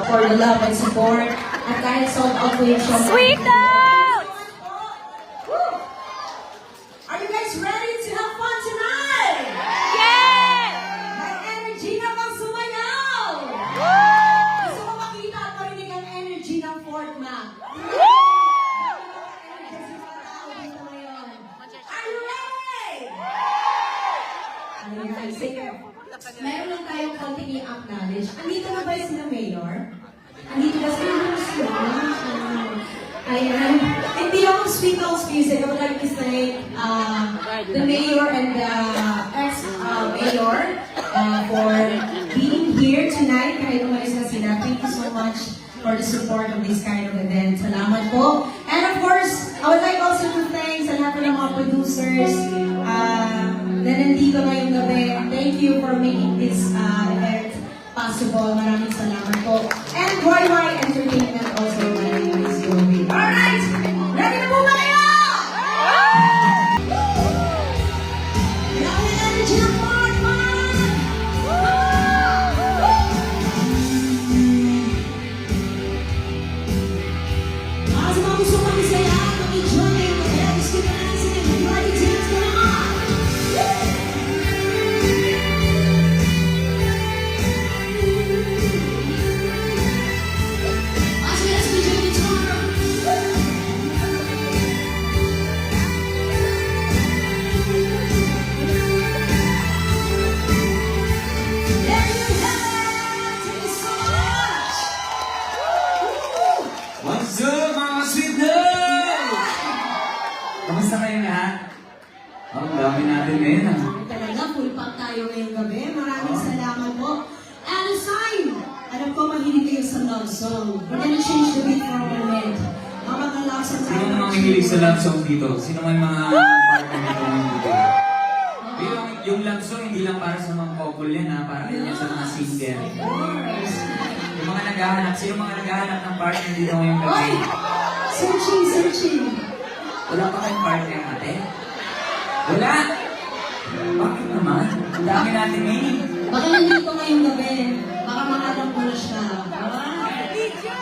for the love and support. At kahit sold out po yung show. Sweet notes! Are you guys ready to have fun tonight? Yes! May energy na bang sumayaw? Gusto ko makita at marinig ang energy ng Fort Mac. Are you ready? Meron lang tayong konting i-acknowledge. Andito na ba sila Mayor? Andito ba sila? Ayan. Hindi ako sweet notes music. I would like to thank the Mayor and the ex-Mayor for being here tonight. Kahit umalis na sila. Thank you so much for the support of this kind of event. Salamat po. And of course, I would like also to thank sa lahat ng mga producers na nandito ngayong gabi. Thank you for making this event possible. Maraming salamat po. And YY Entertainment also. My name is Joey. Alright! Ready na po ba kayo? Grabe energy ng Fort Mac! Para sa mga gusto mag-isaya at mag-enjoy, mag-helps ko na natin sa mga party dance ko naman. As we DJ guitar. There you have it! Thank you so much! What's up, mga sweet notes? Kamusta kayo lahat? Ang dami natin ngayon ah. Talaga, full pack tayo ngayong gabi. Maraming salamat po. And a sign! Alam ko, mahilig kayo sa love song. We're gonna change the beat for a moment. Mga love song Sino mga mahilig sa love song dito? Sino may mga partner dito ngayon dito? Yung love song, hindi lang para sa mga couple yan ha, para yan sa mga single. Yung mga naghahanap, sino mga naghahanap ng partner dito ngayong gabi? Oy! Searching, searching. Wala pa kayong partner natin? Wala! Bakit naman? Ang dami natin ngayon. Baka nandito ngayong gabi. Baka makalam ko na siya.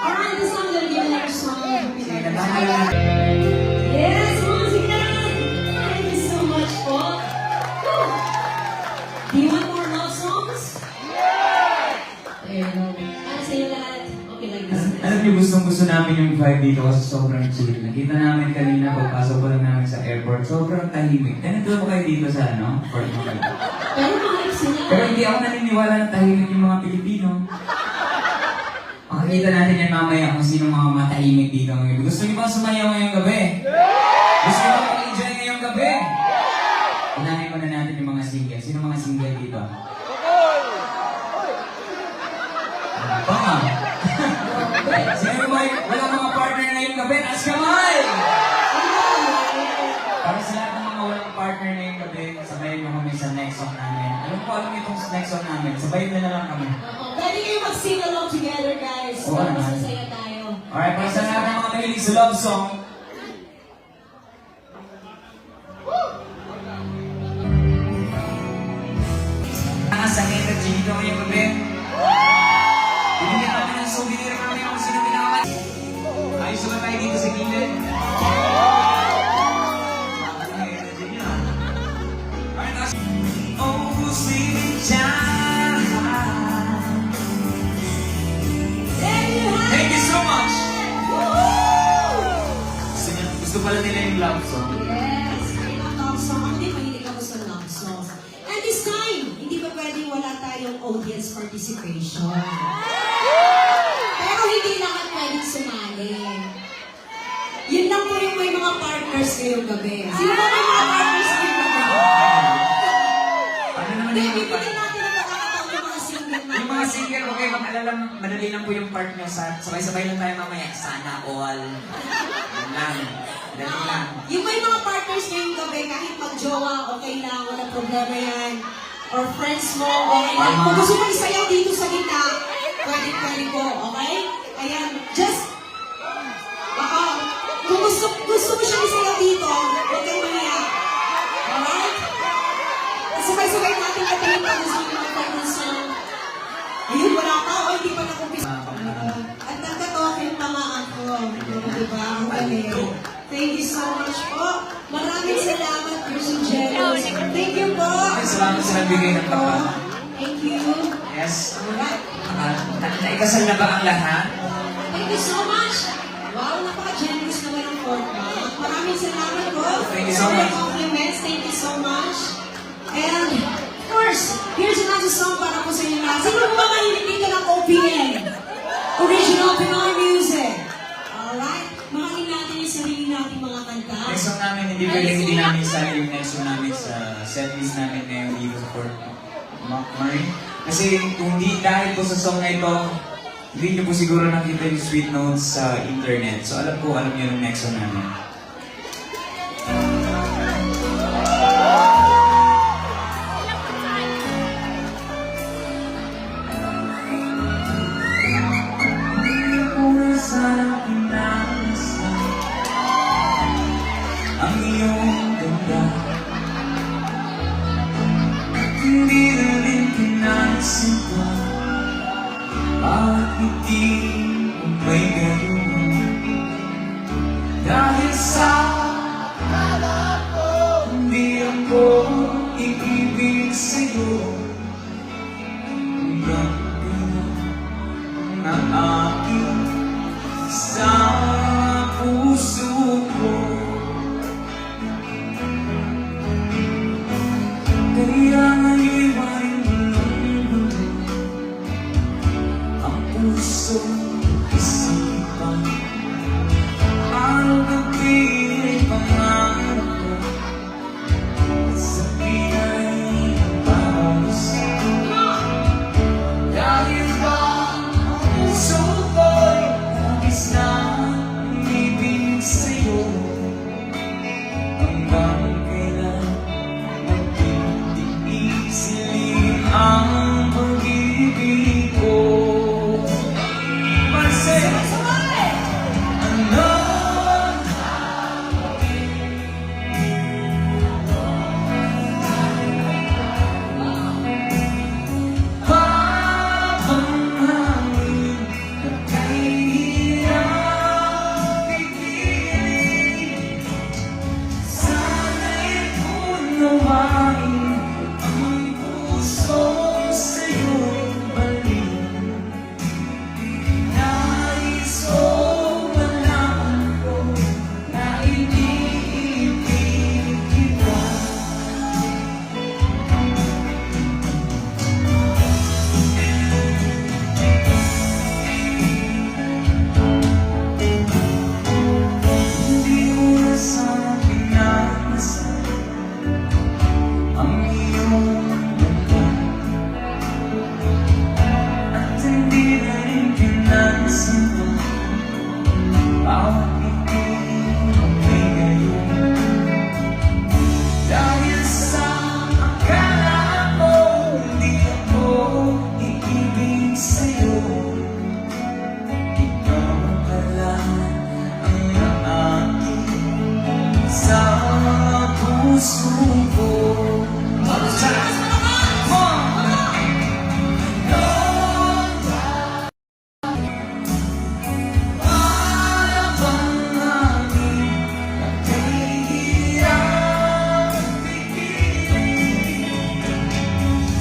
Alright, this song will give another song. Sige, natama lang natin. Yes, once again! Thank you so much po. Woo! Do you want more love songs? There you go. Para sa iyo lahat. Okay like this. Alam niyo, gustong-gusto namin yung vibe dito kasi sobrang chill. Nakita namin kanina, pagpasok ko lang namin sa airport, sobrang tahimik. Ganito ba kayo dito sa Fort Mac? Pero mahal sila. Pero hindi ako naniniwala na tahimik yung mga Pilipino. Makikita natin yan mamaya kung sino mga matahimik dito ngayon. Gusto niyo bang sumayaw ngayong gabi? Gusto niyo bang mag-enjoy ngayong gabi? Unahin muna natin yung mga single. Sino mga single dito? Ano ba? Sino ba wala mga partner ngayong gabi? Taas kamay! Para sa lahat ng mga walang partner ngayong gabi, sabayin mo kami sa next song namin. Alam itong next song namin. Sabayin na lang kami. Pwede kayo mag-sing along together, guys. Oo Para naman. masasaya tayo. Alright, para sa lahat ng mga mahilig sa love song, sa energy dito ngayong gabi. Binigyan namin ng souvenir namin kung sino pinakaman. Ayos ba tayo dito sa gilid? Ang energy niya. Alright, guys. Oh, sweet child. Thank you so much. Gusto pala nila yung love song. Yes, ang love song. Ako din mahilig ako sa love songs. And this time, hindi pa pwedeng wala tayong audience participation. Pero hindi lahat pwedeng sumali. Yun lang po yung may mga partners ngayong gabi. Sino ba may mga partners ngayong gabi? Ano naman Hindi, yung bibigyan natin ang pagkakataon yung mga single na. yung mga single, okay, mag-alala, madali lang po yung part nyo. Sabay-sabay lang tayo mamaya. Sana all. Yun lang. Madali lang. Yung may mga partners ngayong gabi, kahit mag-jowa, okay lang, walang problema yan. Or friends mo, okay lang. Kung gusto mo isayaw dito sa gitna, pwede po, okay? Ayan, just, kung gusto mo siya isayaw dito, huwag kang mahiya. Alright? Sabay-sabay natin natin pag gusto mo mag-partner song. Ayun, wala pa, o hindi pa nakumpisa. di ba? Ang galing. Thank you so much po. Maraming salamat, Person Jealous. Thank you po. Ay, salamat sa nagbigay ng kapa. Thank you. Yes. Alright. Naikasal na ba ang lahat? Thank you so much. Wow, napaka-generous naman ang forma. Maraming salamat po. Thank you so much. Compliments. Thank you so much. And, of course, here's another song para po sa inyo lahat. Sino po ba mahilig dito ng OPM? Original Pinoy Music. Alright? Mahalin natin yung sarili natin mga kanta. Next song namin, hindi pwedeng hindi namin isali yung next song namin sa setlist namin ngayon dito sa Fort McMurray. Kasi kung di dahil po sa song na ito, hindi niyo po siguro nakita yung sweet notes sa internet. So alam niyo yung next song namin. Ang iyong ganda at hindi na rin kinasinta. Bawat ngiti mo may gano'n. Dahil sa akala ko, hindi ako iibig sa'yo. Hanggang kailan na aking sa puso ko. Kaya ngayon'y marimulong ang puso isipan. Araw-gabi ay pangarap ko at sabi ay paros. Dahil ba ang puso ko'y nais na umibig sa'yo. Hanggang kailan magtitiisilin ang pag-ibig ko. Marcel! Ano? Papanghangin na kahirap ipiling. Sana'y unawain ang puso sa'yo'y balik. Nais ko malaman ko na iniibig kita. Hindi mo na sana pinagmasal ang iyong ganda at hindi na rin pinagsinta. Bawat ngiti mo may gayon. Dahil sa akala mo, hindi ako iibig sa'yo. Ikaw pala ang naaking sa puso ko. Para bang hangin na kahirap ipiling.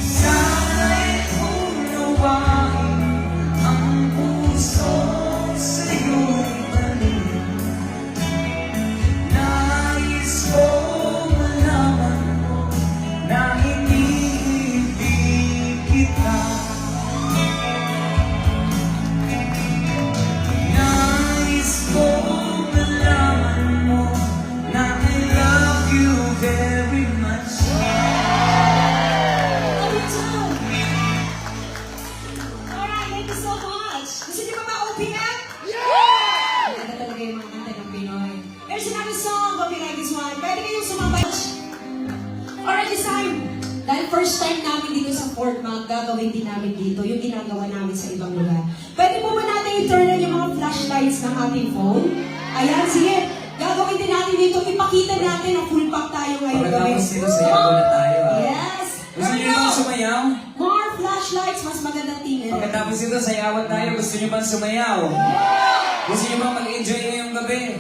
Sana'y unawain ang puso sa'yo'y balik. Nais ko malaman mo na iniibig kita. Nais ko malaman mo na I love you very much. Alright, thank you so much. Gusto niyo ba OPM? Yeah! Maganda talaga yung mga kanta ng Pinoy. Here's another song, copyright this one. Pwede kayong sumabay. Alright, this time, dahil first time namin dito sa Fort Mac, gagawin din namin dito yung ginagawa namin sa ibang lugar. Pwede po ba natin i-turn on yung mga flashlights ng ating phone? Ayan, sige. Gagawin din natin dito. Ipakita natin na full pack tayo ngayon. Pagkatapos dito, sayaw na tayo, ah. Yes. Gusto niyo bang sumayaw? More flashlights, mas magandang tingin. Pagkatapos dito, sayawan tayo. Gusto niyo bang sumayaw? Yeah! Gusto nyo bang mag-enjoy ngayong gabi?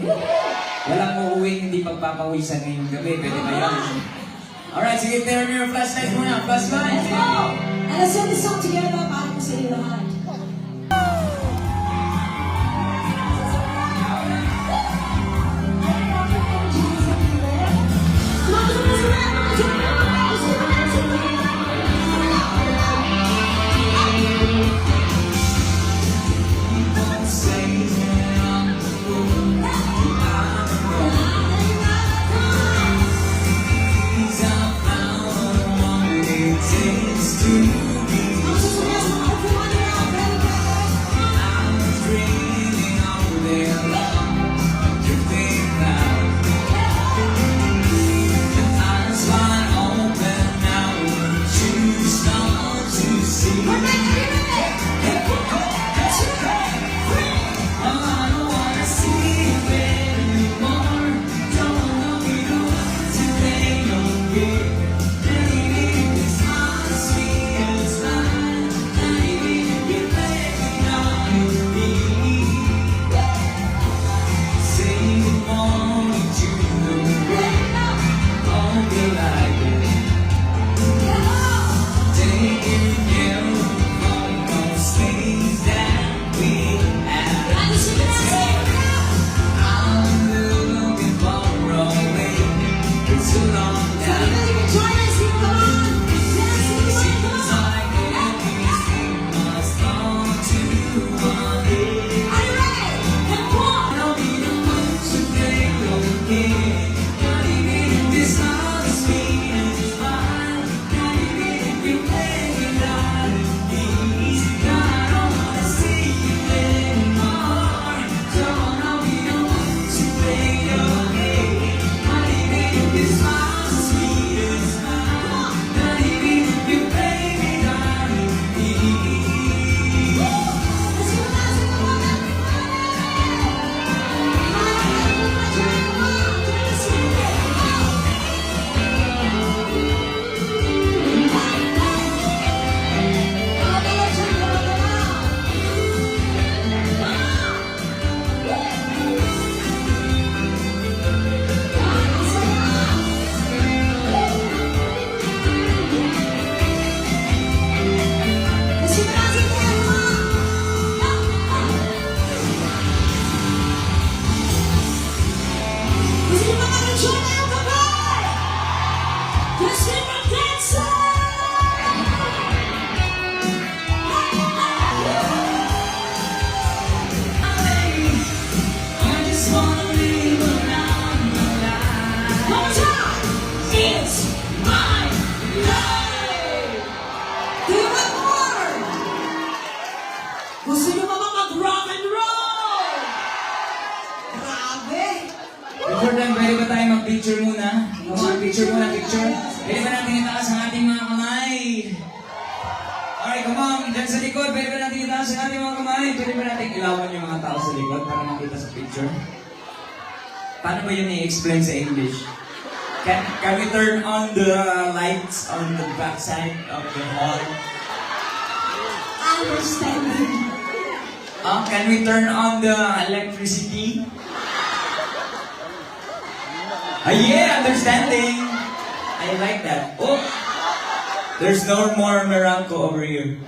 Walang uuwi, hindi pagpapawisan ngayong gabi. Pwede ba yun? Alright, sige, turn your flashlights muna. Flashlights! And let's sing this song together para po sa iyo lahat. Gusto nyo ba mag-rock and roll? Grabe! Before then, pwede ba tayo mag-picture muna? Picture muna, picture. Pwede ba natin itaas ang ating mga kamay? Alright, come on. Diyan sa likod, pwede ba natin itaas ang ating mga kamay? Pwede ba natin ilawan yung mga tao sa likod para makita sa picture? Paano ba yun i-explain sa English? Can we turn on the lights on the backside of the hall? Understanding. Can we turn on the electricity? Yeah, understanding. I like that. Oh, there's no more Meranko over here.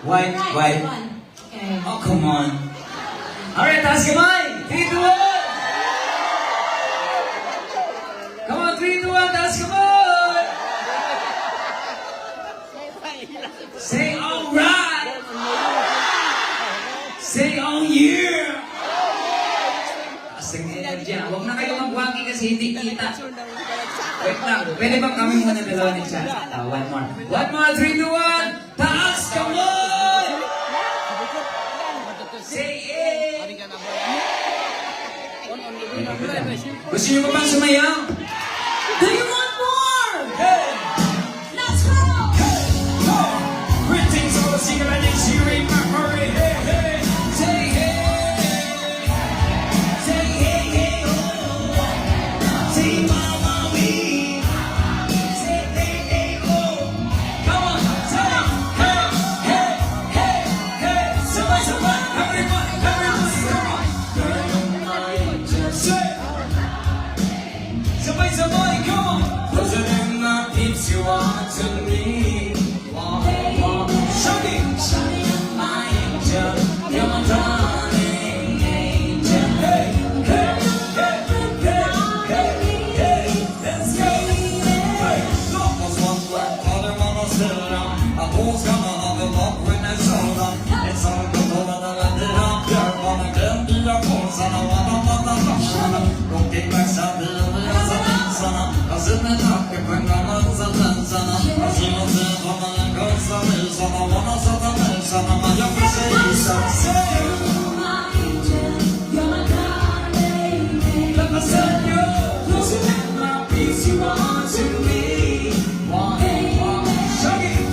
White. Okay. Oh, come on. Alright, taas kamay. 3, 2, 1. Come on, 3, 2, 1. Taas kamay. Say alright. Say oh yeah. Asing energy. Huwag na kayo magwagi kasi hindi kita. Wait lang. Pwede ba kami muna dalawa ni Chan? One more. 3, 2, 1. Taas kamay. Say it. Gusto nyo ba bang sumayaw? Do you want more? Hey! Let's go! Greetings, all the singer and cheering my hurry. Hey, hey! Say hey! Say hey, hey, oh! Say mama, we! Say hey, hey, oh! Come on, say hey, hey, hey, hey! Somebody, everyone, everyone! sunset. Let me send you, listen to my peace you want to me. One, Shaggy.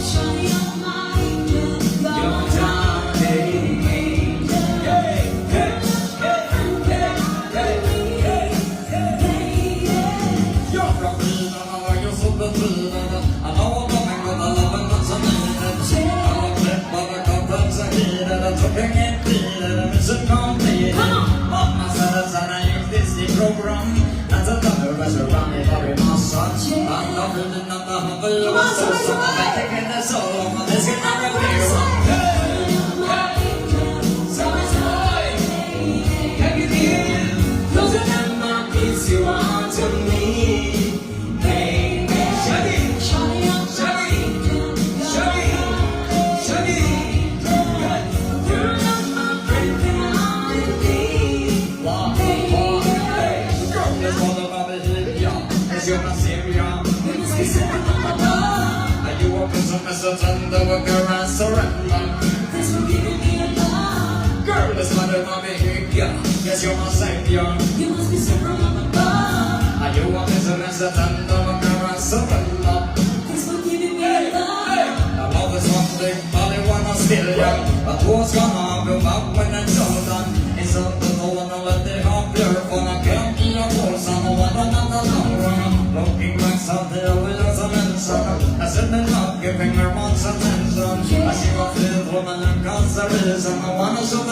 You're my darling angel. Hey, hey, hey, hey, hey, hey. You're from me, you're so good. I know I'm coming with a love and lots of needed. I'm a flip, but I got lots of heat and I'm talking and feeling. Mission complete. Mama said it's an Disney program. That's a double restaurant in every massage. I'm not really not the humble. I'm so I'm taking the soul. I'm this can never be wrong. Can you hear? Closer than my peace you want to me. Baby, Shaggy, Shaggy, Shaggy, Shaggy. You're not my friend, I'm in need. Girl, let's go to Bobby Hill, yeah. Cause you're my savior. Are you open to message and the worker and surrender? Girl, let's go to Bobby Hill, yeah. Cause you're my savior. You must be so from above. Are you open to message and the worker and surrender? Thanks for giving me a love. I love is one thing, only one I'm still young. But what's gonna go back when it's all done? It's up to no one to let it all pure fun. I can't be a force, I'm a one another long run. Looking back someday with us a mention. I said they're not giving her much attention. I see what this woman and consideration. I wanna show